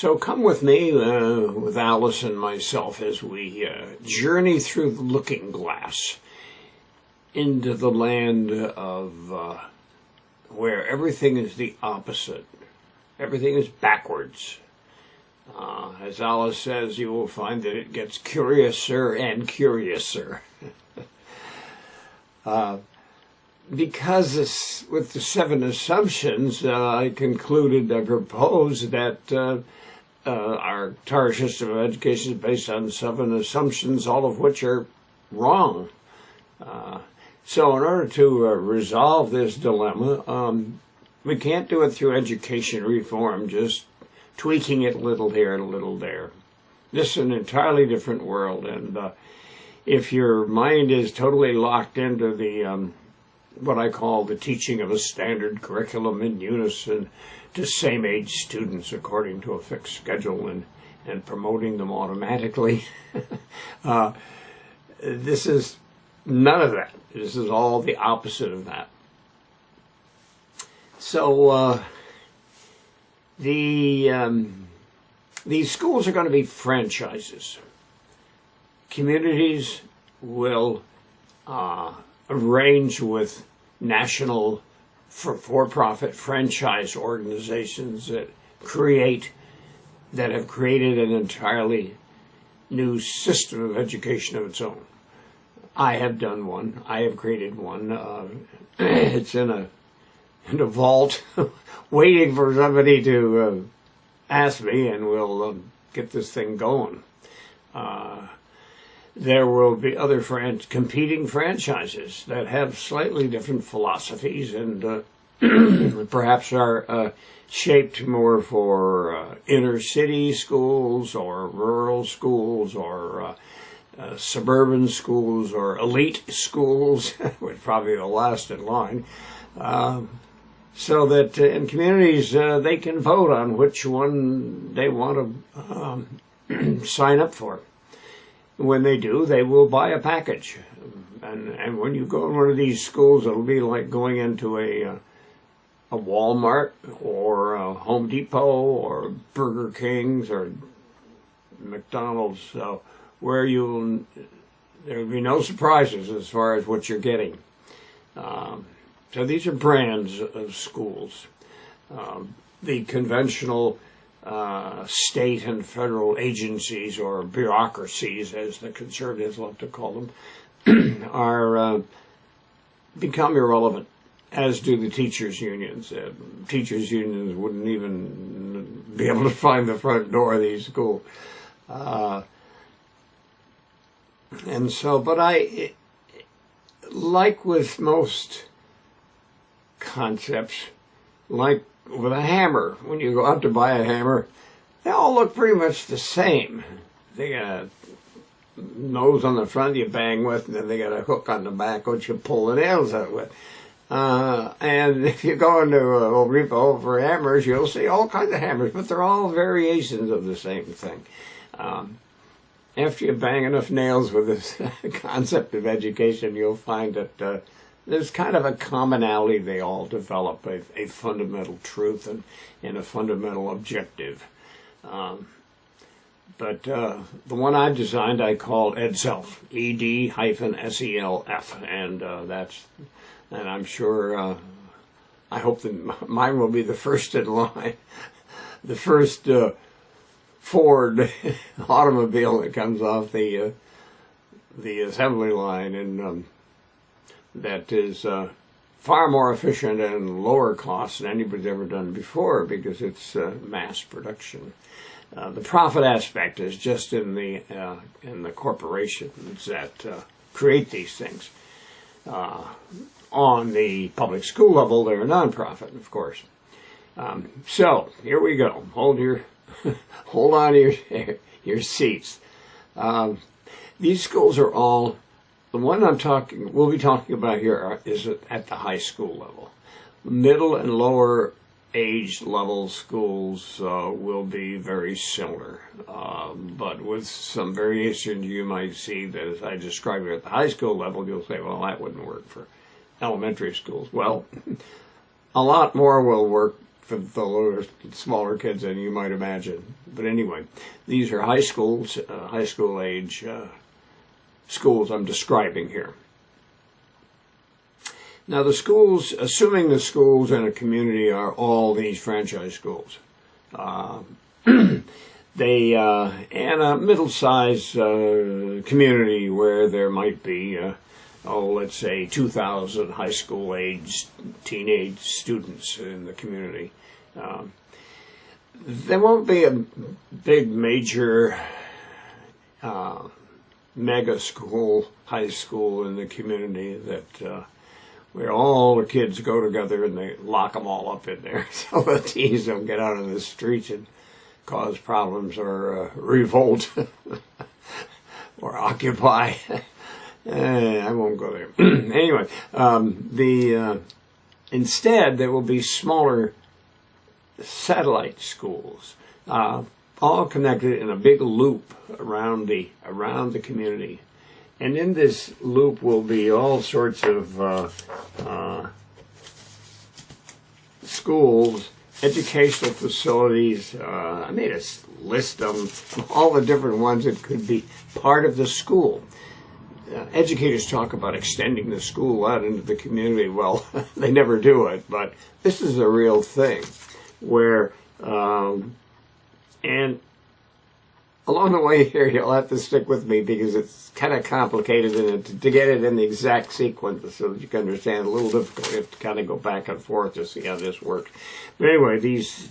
So come with me, with Alice and myself, as we journey through the looking glass into the land of where everything is the opposite. Everything is backwards. As Alice says, you will find that it gets curiouser and curiouser. Because with the 7 assumptions, I proposed that our entire system of education is based on 7 assumptions, all of which are wrong. So in order to resolve this dilemma, we can't do it through education reform, just tweaking it a little here and a little there. This is an entirely different world, and if your mind is totally locked into the what I call the teaching of a standard curriculum in unison to same-age students according to a fixed schedule and promoting them automatically, this is none of that. This is all the opposite of that. So these schools are going to be franchises. Communities will arrange with national for-profit franchise organizations that have created an entirely new system of education of its own. I have done one. I have created one. It's in a vault, waiting for somebody to ask me, and we'll get this thing going. There will be other competing franchises that have slightly different philosophies and perhaps are shaped more for inner city schools or rural schools or suburban schools or elite schools, which probably the last in line, so that in communities they can vote on which one they want to sign up for. When they do, they will buy a package. And when you go in one of these schools, it'll be like going into a Walmart or a Home Depot or Burger King's or McDonald's, where there'll be no surprises as far as what you're getting. So these are brands of schools. The conventional state and federal agencies, or bureaucracies, as the conservatives love to call them, are become irrelevant, as do the teachers' unions. Teachers' unions wouldn't even be able to find the front door of these schools. And so, but like with most concepts, like with a hammer, when you go out to buy a hammer, they all look pretty much the same. They got a nose on the front you bang with, and then they got a hook on the back which you pull the nails out with. And if you go into a Home Depot for hammers, you'll see all kinds of hammers, but they're all variations of the same thing. After you bang enough nails with this concept of education, you'll find that there's kind of a commonality. They all develop a fundamental truth and a fundamental objective. But the one I designed, I call EdSelf, ED-SELF, and I'm sure, I hope that mine will be the first in line, the first Ford automobile that comes off the assembly line, and that is far more efficient and lower cost than anybody's ever done before, because it's mass production. The profit aspect is just in the corporations that create these things. On the public school level, they're a nonprofit, of course. So here we go. Hold on to your seats. These schools are all, the one we'll be talking about here is at the high school level. Middle and lower age level schools will be very similar, but with some variations you might see that, as I described it at the high school level, you'll say, well, that wouldn't work for elementary schools. Well, a lot more will work for the lower, smaller kids than you might imagine. But anyway, these are high schools, high school age schools I'm describing here. Now the schools, assuming the schools in a community are all these franchise schools, they and a middle-sized community where there might be, let's say 2,000 high school age teenage students in the community. There won't be a big major mega school, high school in the community that where all the kids go together and they lock them all up in there so the teens don't get out on the streets and cause problems or revolt or occupy. I won't go there. Anyway, instead there will be smaller satellite schools, all connected in a big loop around the community. And in this loop will be all sorts of schools, educational facilities. I made a list of all the different ones that could be part of the school. Educators talk about extending the school out into the community. Well, they never do it, but this is a real thing where, and along the way here, you'll have to stick with me because it's kind of complicated, and to get it in the exact sequence so that you can understand, a little difficult. You have to kind of go back and forth to see how this works. But anyway, these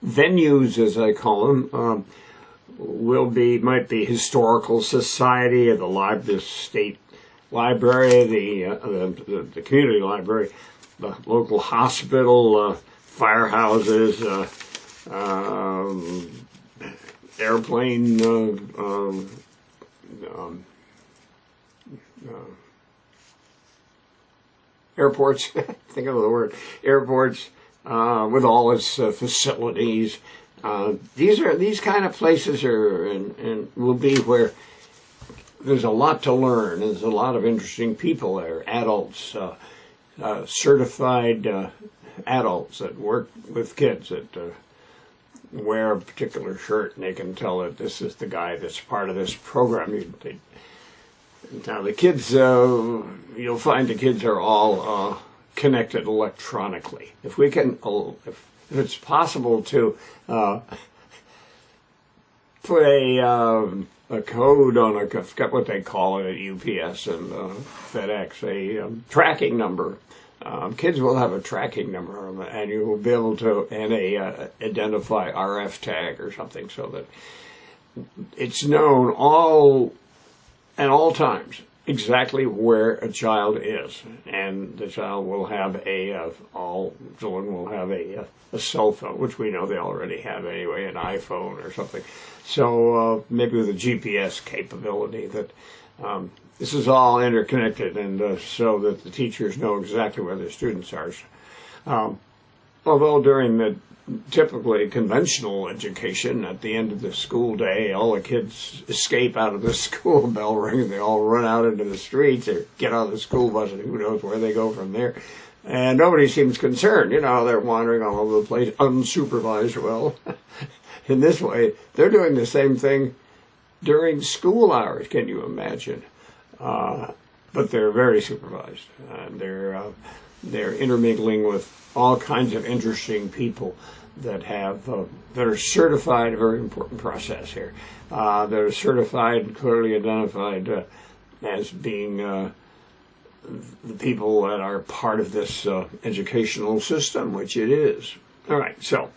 venues, as I call them, might be historical society, or the state library, the community library, the local hospital, firehouses, airplane airports. Think of the word airports with all its facilities. These kind of places are and will be where there's a lot to learn. There's a lot of interesting people there, adults, certified adults that work with kids that wear a particular shirt, and they can tell that this is the guy that's part of this program. Now the kids, you'll find the kids are all connected electronically. If we can, if it's possible to put a code on I forgot what they call it at UPS and FedEx, a tracking number. Kids will have a tracking number, and you will be able to identify RF tag or something, so that it's known at all times exactly where a child is, and the child will have all children will have a cell phone, which we know they already have anyway, an iPhone or something. So maybe with a GPS capability that. This is all interconnected, and so that the teachers know exactly where their students are. Although during the typically conventional education, at the end of the school day, all the kids escape out of the school bell ring, and they all run out into the streets or get on the school bus, and who knows where they go from there. And nobody seems concerned. They're wandering all over the place, unsupervised. Well, in this way, they're doing the same thing during school hours. Can you imagine? But they're very supervised, and they're intermingling with all kinds of interesting people that are certified. A very important process here. That are certified, clearly identified as being the people that are part of this educational system, which it is. All right, so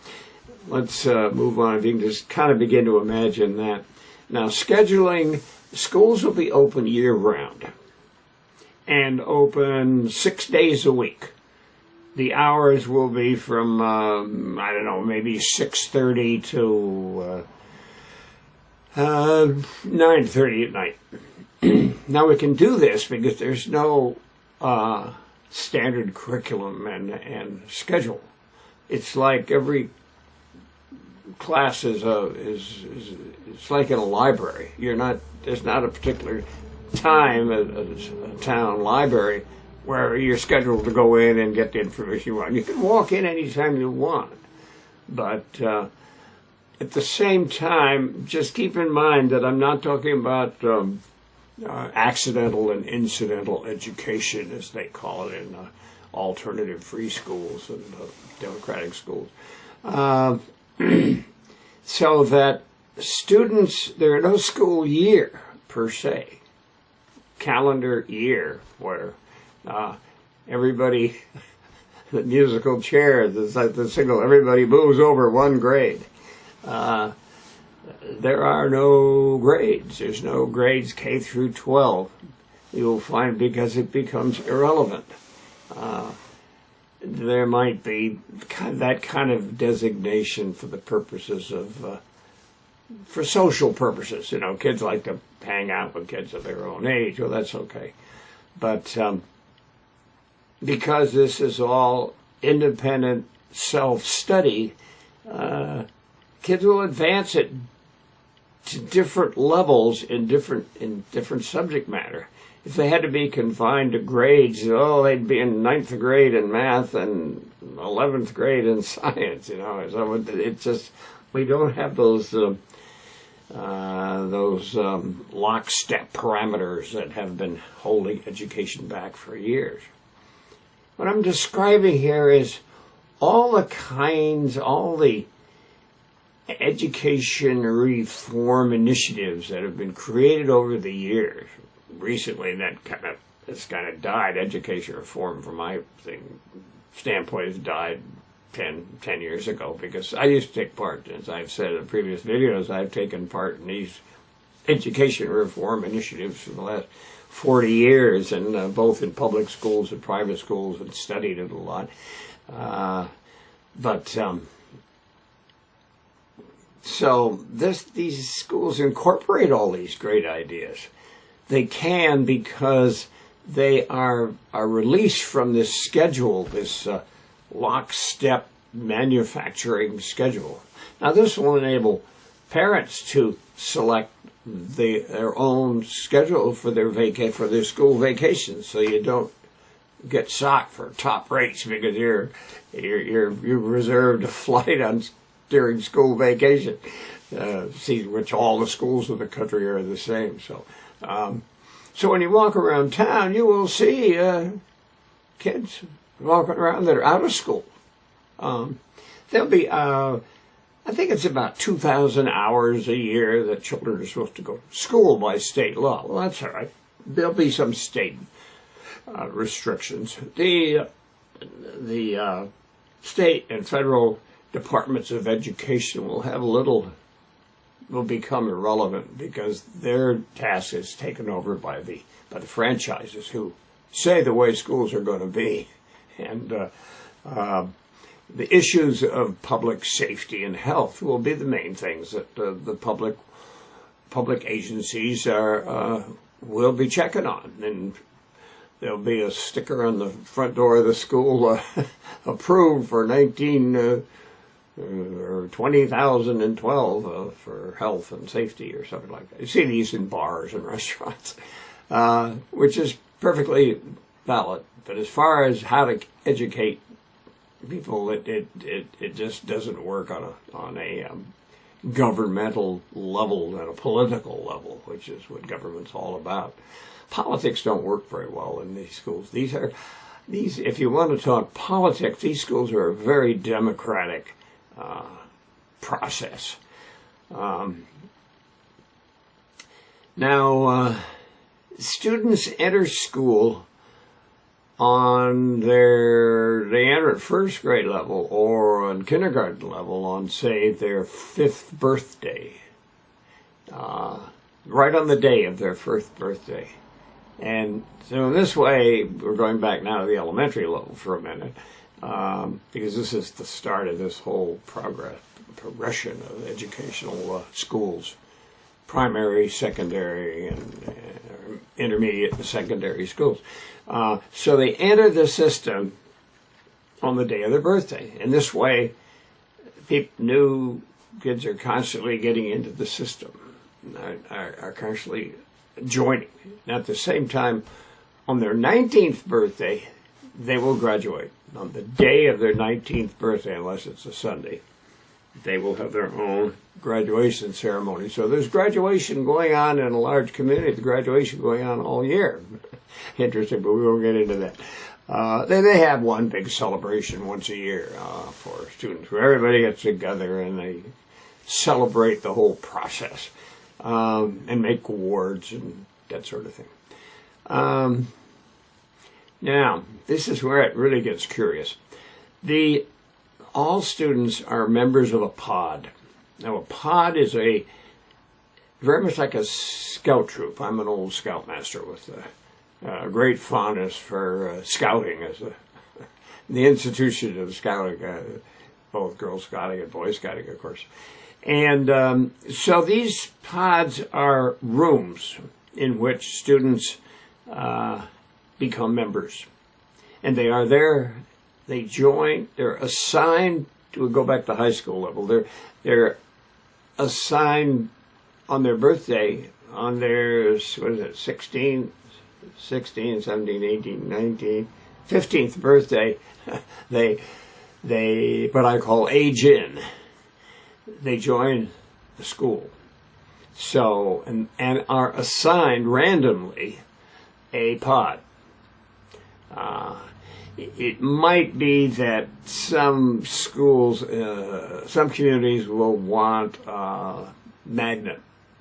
let's move on. If you can just kind of begin to imagine that. Now, scheduling. Schools will be open year-round and open 6 days a week. The hours will be from, maybe 6:30 to 9:30 at night. Now, we can do this because there's no standard curriculum and schedule. It's like every class is it's like in a library. There's not a particular time at a town library where you're scheduled to go in and get the information you want. You can walk in anytime you want, but at the same time, just keep in mind that I'm not talking about accidental and incidental education, as they call it in alternative free schools and democratic schools. So that students, there are no school year per se, calendar year, where everybody, the musical chairs, it's like the signal, everybody moves over one grade. There are no grades. There's no grades K through 12. You'll find, because it becomes irrelevant. There might be that kind of designation for the purposes of, for social purposes. You know, kids like to hang out with kids of their own age. Well, that's okay. But because this is all independent self-study, kids will advance it to different levels in different subject matter. If they had to be confined to grades, they'd be in 9th grade in math and 11th grade in science. You know, so it just, we don't have those lockstep parameters that have been holding education back for years. What I'm describing here is all the education reform initiatives that have been created over the years. Recently, it's kind of died. Education reform, from my standpoint, has died 10 years ago, because I used to take part, as I've said in previous videos, I've taken part in these education reform initiatives for the last 40 years, and both in public schools and private schools, and studied it a lot. So these schools incorporate all these great ideas. They can, because they are released from this schedule, this lockstep manufacturing schedule. Now, this will enable parents to select their own schedule for their school vacations, so you don't get socked for top rates because you've reserved a flight during school vacation. See, which all the schools in the country are the same. So when you walk around town, you will see kids walking around that are out of school. There'll be, I think it's about 2,000 hours a year that children are supposed to go to school by state law. Well, that's all right. There'll be some state restrictions. The state and federal departments of education will become irrelevant, because their task is taken over by the franchises, who say the way schools are going to be. And the issues of public safety and health will be the main things that the public agencies will be checking on. And there'll be a sticker on the front door of the school, approved for 20,012 for health and safety, or something like that. You see these in bars and restaurants, which is perfectly valid. But as far as how to educate people, it just doesn't work on a governmental level and a political level, which is what government's all about. Politics don't work very well in these schools. If you want to talk politics, these schools are a very democratic process. Now, students enter school they enter at first grade level or on kindergarten level on, say, their 5th birthday, right on the day of their 5th birthday. And so in this way, we're going back now to the elementary level for a minute, because this is the start of this whole progression of educational schools, primary, secondary, and intermediate and secondary schools. So they enter the system on the day of their birthday. In this way, new kids are constantly getting into the system, are constantly joining. And at the same time, on their 19th birthday, they will graduate. On the day of their 19th birthday, unless it's a Sunday, they will have their own graduation ceremony. So there's graduation going on in a large community. The graduation going on all year. Interesting, but we won't get into that. They have one big celebration once a year for students where everybody gets together and they celebrate the whole process and make awards and that sort of thing. Now, this is where it really gets curious. All students are members of a pod. Now, a pod is very much like a scout troop. I'm an old scoutmaster with a great fondness for scouting as the institution of scouting, both Girl Scouting and Boy Scouting, of course. And so these pods are rooms in which students become members. And they are there, they join, they're assigned to go back to high school level. They're assigned on their birthday, on their, 16, 17, 18, 19, 15th birthday, they what I call age in. They join the school. So, and are assigned randomly a pod. It might be that some schools, some communities will want magnet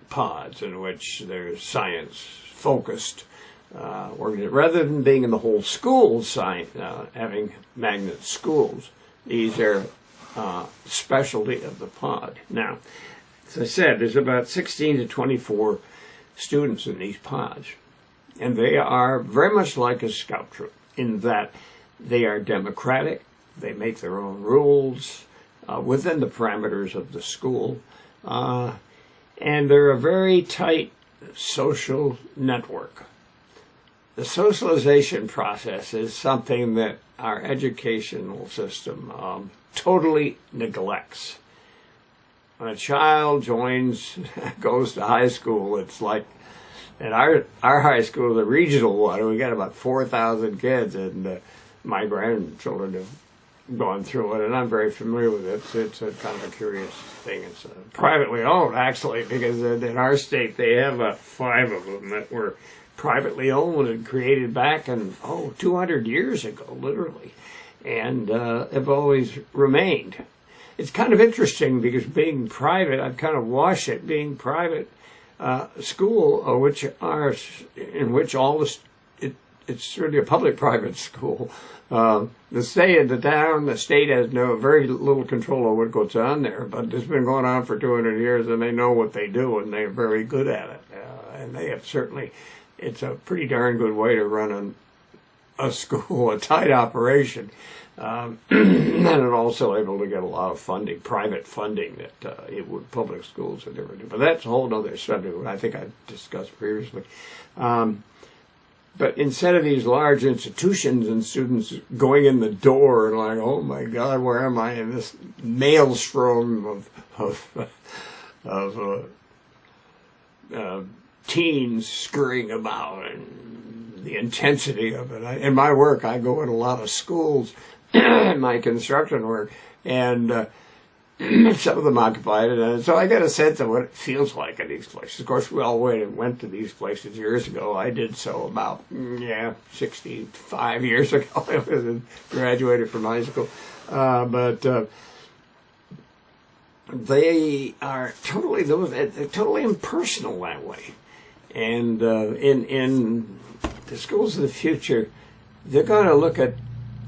pods in which there's science-focused, rather than being in the whole school having magnet schools. These are specialty of the pod. Now, as I said, there's about 16 to 24 students in these pods, and they are very much like a scout troop in that they are democratic, they make their own rules within the parameters of the school, and they're a very tight social network. The socialization process is something that our educational system totally neglects. When a child goes to high school, it's like, at our high school, the regional one, we got about 4,000 kids, and my grandchildren have gone through it, and I'm very familiar with it. It's a kind of a curious thing. It's privately owned, actually, because in our state they have 5 of them that were privately owned and created back in 200 years ago, literally, and have always remained. It's kind of interesting because being private, I've kind of watched it being private school, in which all this. It's really a public-private school. The state has very little control over what goes on there, but it's been going on for 200 years, and they know what they do, and they're very good at it. And they have certainly, it's a pretty darn good way to run a school, a tight operation, and it also able to get a lot of funding, private funding that public schools would never do. But that's a whole other subject I think I've discussed previously. But instead of these large institutions and students going in the door and like, oh my God, where am I in this maelstrom of teens scurrying about and the intensity of it. In my work, I go in a lot of schools, my construction work, and some of them occupied it, and so I get a sense of what it feels like in these places. Of course, we all went to these places years ago. I did so about 65 years ago. I graduated from high school, but they are totally impersonal that way. And in the schools of the future, they're going to look at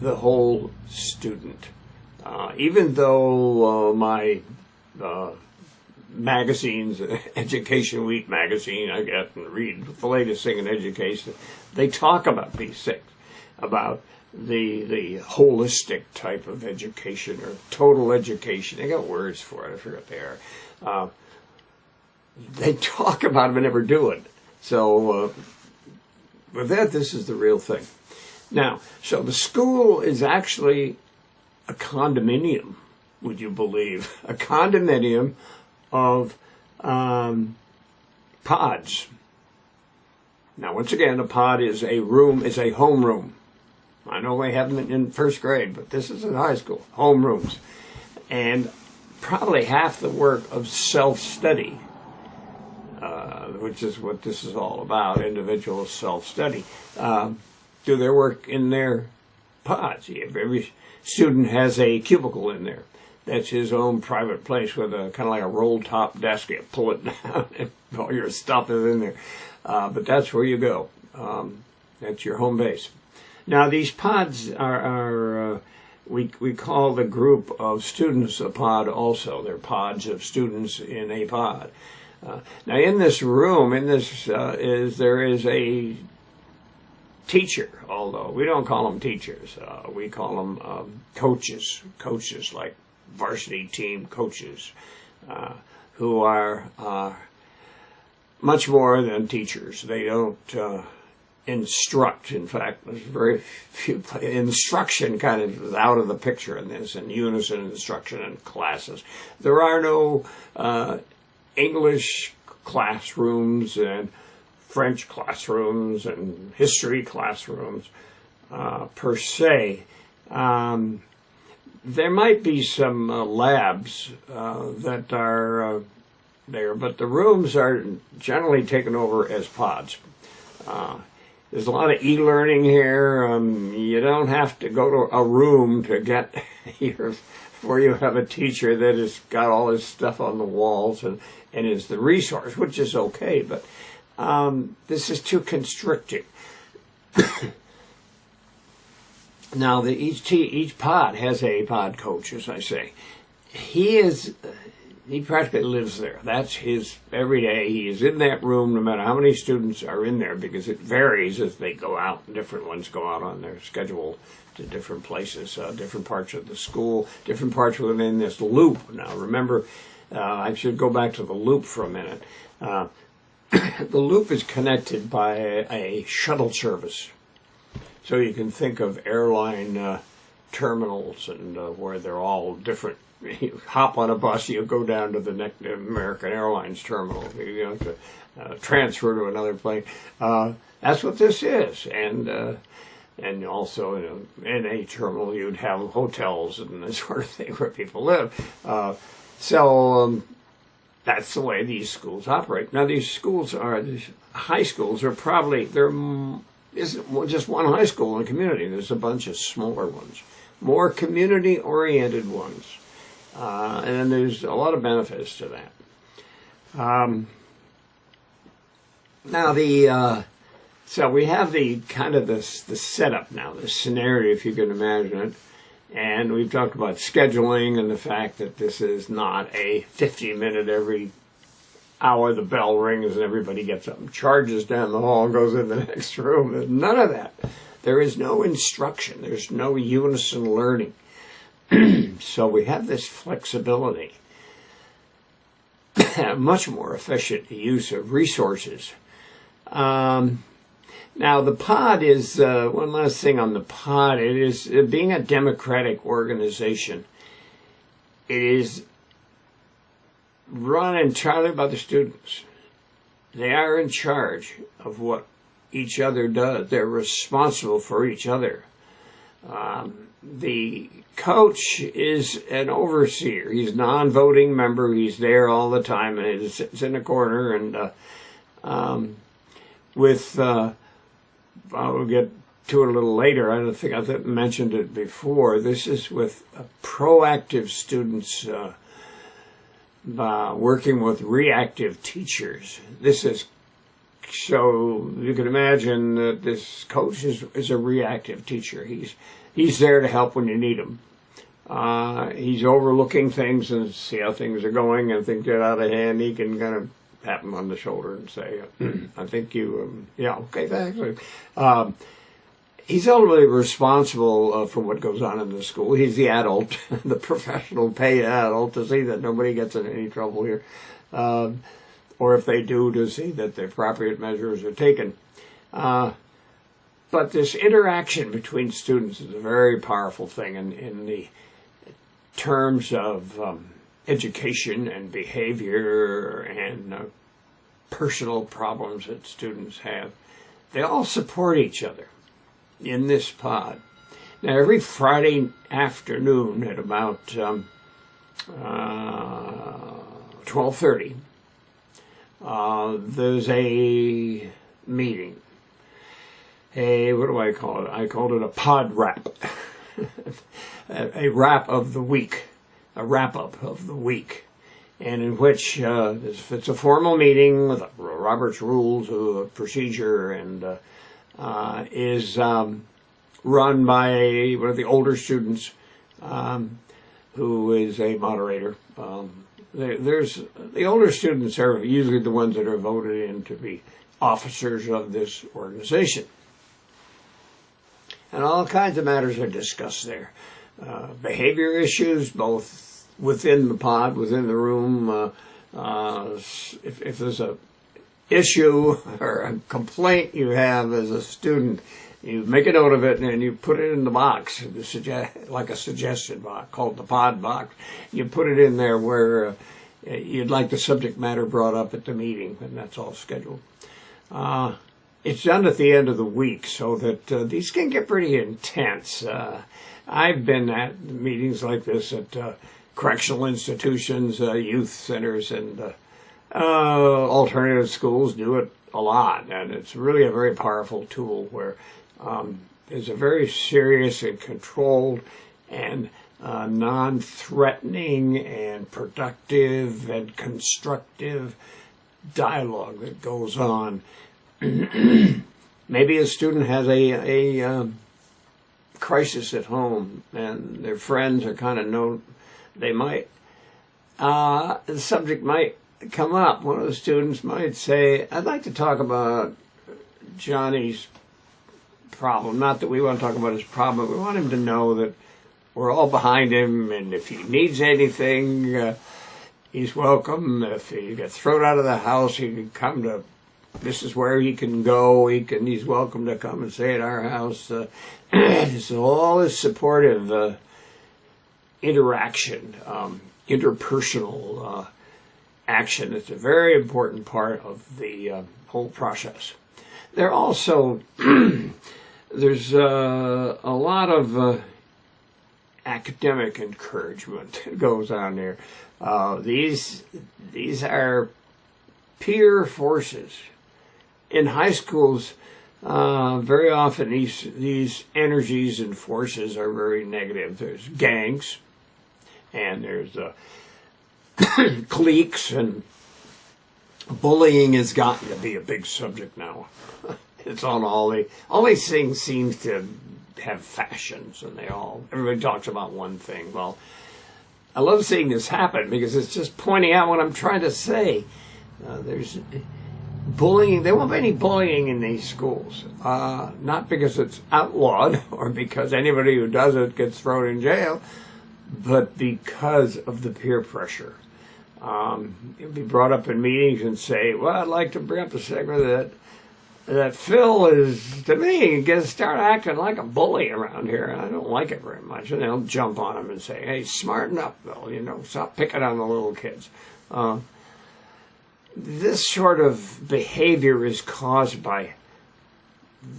the whole student. Even though my magazines, Education Week magazine, I get and read the latest thing in education, they talk about these things, about the holistic type of education or total education. They got words for it. I forget what they are. They talk about them and never do it. So with that, this is the real thing. Now, so the school is actually a condominium, would you believe? A condominium of pods. Now, once again, a pod is a room, is a homeroom. I know they have them in first grade, but this is in high school, homerooms. And probably half the work of self-study, which is what this is all about, individual self-study, do their work in their pods. Every student has a cubicle in there. That's his own private place with a kind of like a roll-top desk. You pull it down and all your stuff is in there. But that's where you go. That's your home base. Now, these pods are we call the group of students a pod also. They're pods of students in a pod. Now, in this room, there is a teacher, although we don't call them teachers. We call them coaches like varsity team coaches, who are much more than teachers. They don't instruct. In fact, there's very few. Instruction kind of is out of the picture in this, and unison instruction in classes. There are no English classrooms and French classrooms and history classrooms per se. There might be some labs that are there, but the rooms are generally taken over as pods. There's a lot of e-learning here. You don't have to go to a room to get where you have a teacher that has got all this stuff on the walls and is the resource, which is okay, but this is too constricting. Now, each pod has a pod coach, as I say. He practically lives there. That's his every day. He is in that room no matter how many students are in there, because it varies as they go out. Different ones go out on their schedule to different places, different parts of the school, different parts within this loop. Now, remember, I should go back to the loop for a minute. The loop is connected by a shuttle service. So you can think of airline terminals and where they're all different. You hop on a bus, you go down to the next American Airlines terminal. You have to transfer to another plane. That's what this is. And also in a terminal you'd have hotels and this sort of thing where people live. So that's the way these schools operate. Now these high schools are probably, there isn't just one high school in the community. There's a bunch of smaller ones, more community-oriented ones. And there's a lot of benefits to that. Now so we have the kind of the setup now, the scenario, if you can imagine it. And we've talked about scheduling and the fact that this is not a 50-minute every hour the bell rings and everybody gets up and charges down the hall and goes in the next room. There's none of that. There is no instruction. There's no unison learning. So we have this flexibility, much more efficient use of resources. Now the pod is, one last thing on the pod, it is being a democratic organization. It is run entirely by the students. They are in charge of what each other does. They're responsible for each other. The coach is an overseer. He's a non-voting member. He's there all the time, and he sits in a corner. And I'll get to it a little later. I don't think I've mentioned it before. This is with proactive students working with reactive teachers. This is so you can imagine that this coach is a reactive teacher. He's there to help when you need him. He's overlooking things and see how things are going, and things get out of hand. He can kind of tap him on the shoulder and say, I think you, yeah, okay, thanks. He's ultimately responsible for what goes on in the school. He's the adult, the professional paid adult, to see that nobody gets in any trouble here. Or if they do, to see that the appropriate measures are taken. But this interaction between students is a very powerful thing in the terms of education and behavior and personal problems that students have. they all support each other in this pod. Now, every Friday afternoon at about 12:30, there's a meeting. What do I call it? I called it a pod wrap. A wrap of the week, a wrap-up of the week, and in which it's a formal meeting with Robert's Rules of Procedure, and is run by one of the older students, who is a moderator. There's the older students are usually the ones that are voted in to be officers of this organization, and all kinds of matters are discussed there. Behavior issues, both within the pod, within the room. If there's a issue or a complaint you have as a student, you make a note of it and you put it in the box, like a suggestion box called the pod box. You put it in there where you'd like the subject matter brought up at the meeting, and that's all scheduled. It's done at the end of the week, so that these can get pretty intense. I've been at meetings like this at correctional institutions, youth centers, and alternative schools do it a lot, and it's really a very powerful tool where there's a very serious and controlled and non-threatening and productive and constructive dialogue that goes on. Maybe a student has a crisis at home and their friends are kind of known. They might, the subject might come up. One of the students might say, I'd like to talk about Johnny's problem. Not that we want to talk about his problem, but we want him to know that we're all behind him, and if he needs anything, he's welcome. If he gets thrown out of the house, he can come to, this is where he can go. He's welcome to come and stay at our house. So all this supportive interaction, interpersonal action. It's a very important part of the whole process. There also, there's a lot of academic encouragement that goes on there. These are peer forces. In high schools, very often these energies and forces are very negative. There's gangs, and there's cliques, and bullying has gotten to be a big subject now. It's on all these things seem to have fashions, and everybody talks about one thing. Well, I love seeing this happen because it's just pointing out what I'm trying to say. There's bullying. There won't be any bullying in these schools, not because it's outlawed or because anybody who does it gets thrown in jail, but because of the peer pressure. You'll be brought up in meetings and say, well, I'd like to bring up the segment that Phil is, to me, start acting like a bully around here, and I don't like it very much. And they'll jump on him and say, hey, smarten up, Phil, stop picking on the little kids. This sort of behavior is caused by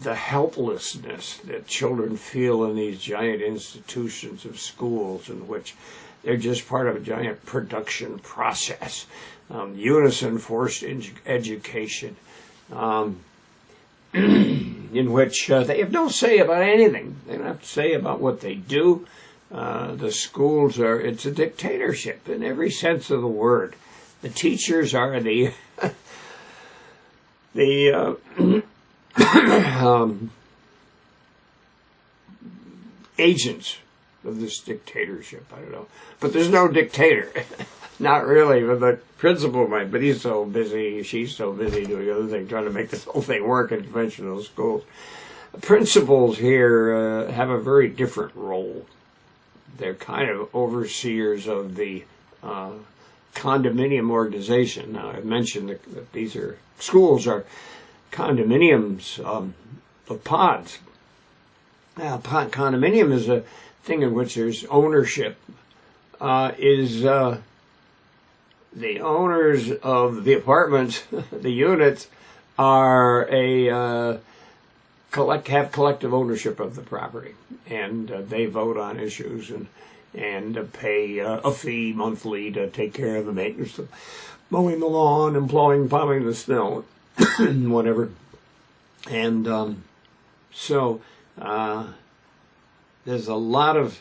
the helplessness that children feel in these giant institutions of schools in which they're just part of a giant production process. Unison forced education, in which they have no say about anything. They don't have to say about what they do. The schools it's a dictatorship in every sense of the word. The teachers are the agents of this dictatorship. I don't know. But there's no dictator. Not really, but the principal might. But he's so busy, she's so busy doing other things, trying to make this whole thing work in conventional schools. Principals here have a very different role. They're kind of overseers of the condominium organization. Now, I mentioned that these schools are condominiums of pods. Now, condominium is a thing in which there's ownership. The owners of the apartments, the units, are have collective ownership of the property, and they vote on issues and pay a fee monthly to take care of the maintenance of mowing the lawn and plowing the snow, and whatever. And so there's a lot of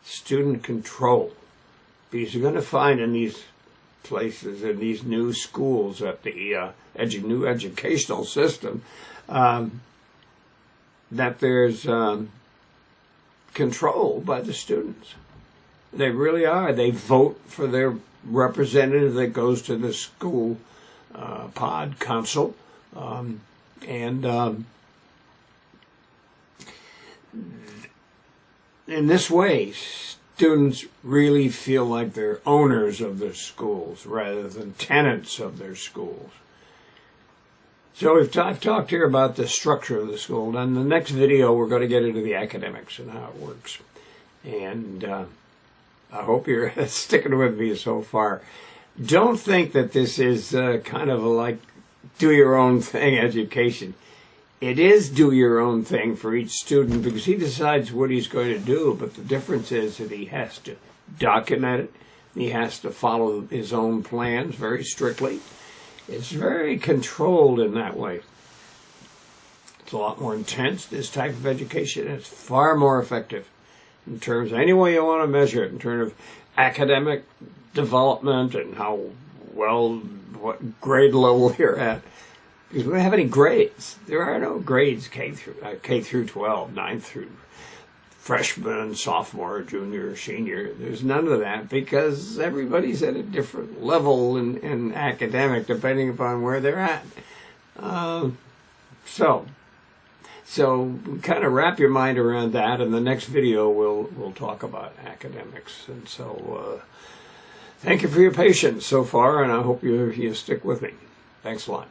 student control, because you're going to find in these places, in these new schools, at the new educational system, that there's control by the students. They really are. They vote for their representative that goes to the school pod council, and in this way, students really feel like they're owners of their schools rather than tenants of their schools. So I've talked here about the structure of the school. And in the next video, we're going to get into the academics and how it works. And I hope you're sticking with me so far. Don't think that this is kind of like do-your-own-thing education. It is do-your-own thing for each student because he decides what he's going to do, but the difference is that he has to document it. He has to follow his own plans very strictly. It's very controlled in that way. It's a lot more intense, this type of education. It's far more effective in terms of any way you want to measure it, in terms of academic development and how well, what grade level you're at. Because we don't have any grades. There are no grades K through 12, 9 through freshman, sophomore, junior, senior. There's none of that because everybody's at a different level in academic depending upon where they're at. So kind of wrap your mind around that. In the next video, we'll talk about academics. And so thank you for your patience so far, and I hope you stick with me. Thanks a lot.